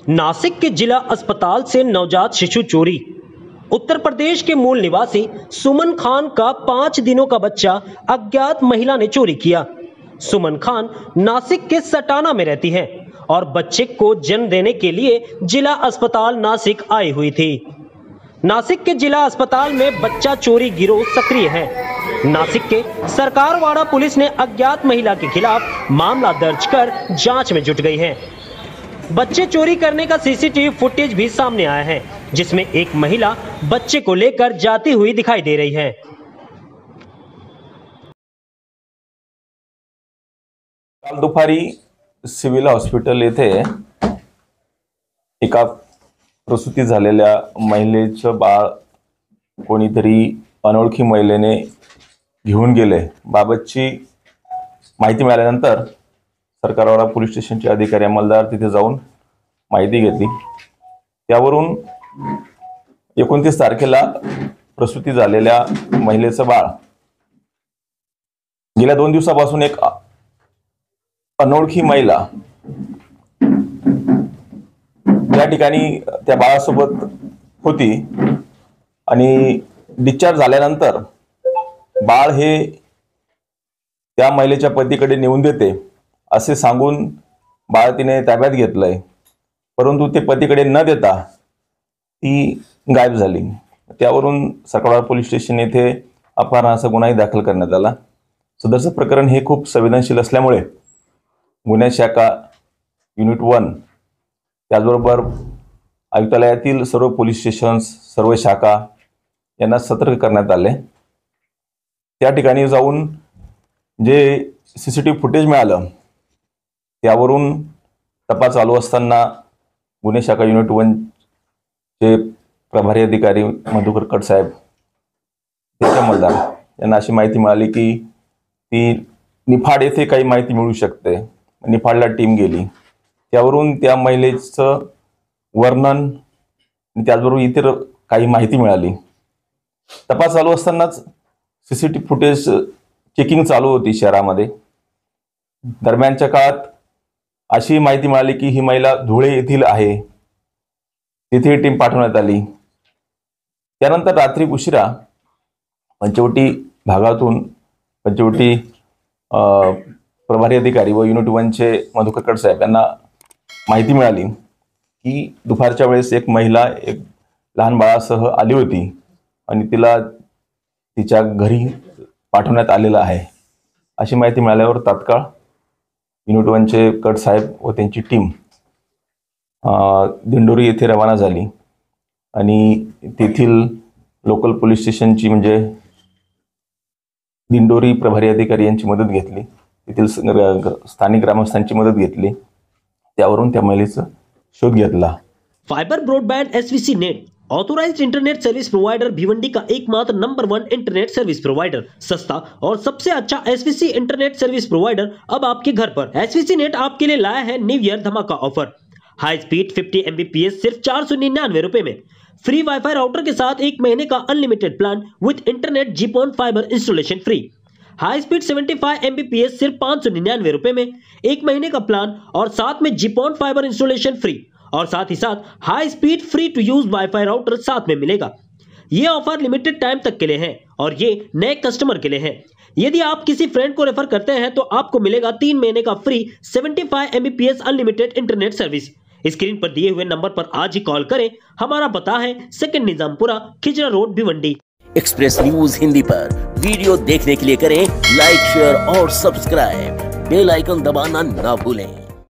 नासिक के जिला अस्पताल से नवजात शिशु चोरी। उत्तर प्रदेश के मूल निवासी सुमन खान का 5 दिनों का बच्चा अज्ञात महिला ने चोरी किया। सुमन खान नासिक के सटाना में रहती है और बच्चे को जन्म देने के लिए जिला अस्पताल नासिक आई हुई थी। नासिक के जिला अस्पताल में बच्चा चोरी गिरोह सक्रिय है। नासिक के सरकारवाड़ा पुलिस ने अज्ञात महिला के खिलाफ मामला दर्ज कर जांच में जुट गई है। बच्चे चोरी करने का सीसीटीवी फुटेज भी सामने आया है, जिसमें एक महिला बच्चे को लेकर जाती हुई दिखाई दे रही है। काल दुपारी सिव्हिल हॉस्पिटल येथे एका प्रसूती झालेल्या महिलेचं बाळ कोणीतरी अनोळखी महिलेने घेऊन गेले बाबतची माहिती मिळाल्यानंतर सरकारवाडा पोलीस स्टेशनचे अधिकारी अंमलदार तिथे जाऊन माहिती घेतली। त्यावरून 29 तारखेला प्रसूती झालेल्या महिलेचं बाळ गेल्या 2 दिवसापासून एक अनोळखी महिला या ठिकाणी त्या बाळासोबत होती आणि डिस्चार्ज झाल्यानंतर बाळ हे त्या महिलेच्या पतीकडे नेऊन देते असे सांगून बाळ तिने ताब्यात घेतलंय, परंतु ते पतीकडे न देता ती गायब झाली। त्यावरून सरकारवाडा पोलीस स्टेशन येथे अपहरणाचा गुन्हाही दाखल करण्यात आला। सदरचं प्रकरण हे खूप संवेदनशील असल्यामुळे गुन्हे शाखा युनिट 1 त्याचबरोबर आयुक्तालयातील सर्व पोलीस स्टेशन्स सर्व शाखा यांना सतर्क करण्यात आले। त्या ठिकाणी जाऊन जे सीसीटीव्ही फुटेज मिळालं त्यावरून तपास चालू असताना गुन्हे शाखा युनिट 1 चे प्रभारी अधिकारी मधुकर कट साहेब त्याचे अंमलदार यांना अशी माहिती मिळाली की ती निफाड येथे काही माहिती मिळू शकते। निफाडला टीम गेली, त्यावरून त्या महिलेचं वर्णन आणि त्याचबरोबर इतर काही माहिती मिळाली। तपास चालू असतानाच सीसीटीव्ही फुटेज चेकिंग चालू होती शहरामध्ये। दरम्यानच्या काळात अशी माहिती मिळाली की ही महिला धुळे येथील आहे, तिथे टीम पाठवण्यात आली। त्यानंतर रात्री उशिरा पंचवटी भागातून पंचवटी प्रभारी अधिकारी व युनिट 1 चे मधुकर कट साहेब यांना माहिती मिळाली की दुपारच्या वेळेस एक महिला एक लहान बाळासह आली होती आणि तिला तिच्या घरी पाठवण्यात आलेलं आहे। अशी माहिती मिळाल्यावर तात्काळ युनिट 1 चे कट साहेब व त्यांची टीम दिंडोरी येथे रवाना झाली आणि तेथील लोकल पोलीस स्टेशनची म्हणजे दिंडोरी प्रभारी अधिकारी यांची मदत घेतली, तेथील स्थानिक ग्रामस्थांची मदत घेतली। त्यावरून त्या महिलेचा शोध घेतला। Fibre broadband SVC net authorised internet service provider Bhiwandi का एकमात्र नंबर 1 इंटरनेट सर्विस प्रोवाइडर, सस्ता और सबसे अच्छा एसवीसी इंटरनेट सर्विस प्रोवाइडर अब आपके घर पर। एसवीसी नेट आपके लिए लाया है न्यू ईयर धमाका ऑफर। हाई स्पीड 50 MBPS सिर्फ 499 रुपए में, फ्री वाईफाई राउटर के साथ 1 महीने का अनलिमिटेड प्लान विद इंटरनेट जीपॉन फाइबर इंस्टॉलेशन फ्री। हाई स्पीड 75 MBPS सिर्फ 599 रुपए में, 1 महीने का प्लान और साथ में जीपॉन फाइबर इंस्टॉलेशन फ्री और साथ ही साथ high speed free to use wifi router साथ में मिलेगा। ये ऑफर लिमिटेड टाइम तक के लिए है और ये नए कस्टमर के लिए है। यदि आप किसी फ्रेंड को रेफर करते हैं तो आपको मिलेगा 3 महीने का free 75 MBPS unlimited internet service. Screen पर दिए हुए नंबर पर आज ही कॉल करें। हमारा पता है 2 Nizampura Khijra road Bhiwandi. Express news Hindi पर वीडियो देखने के लिए करें लाइक शेयर और सब्सक्राइब, बेल आइकन दबाना ना भूलें।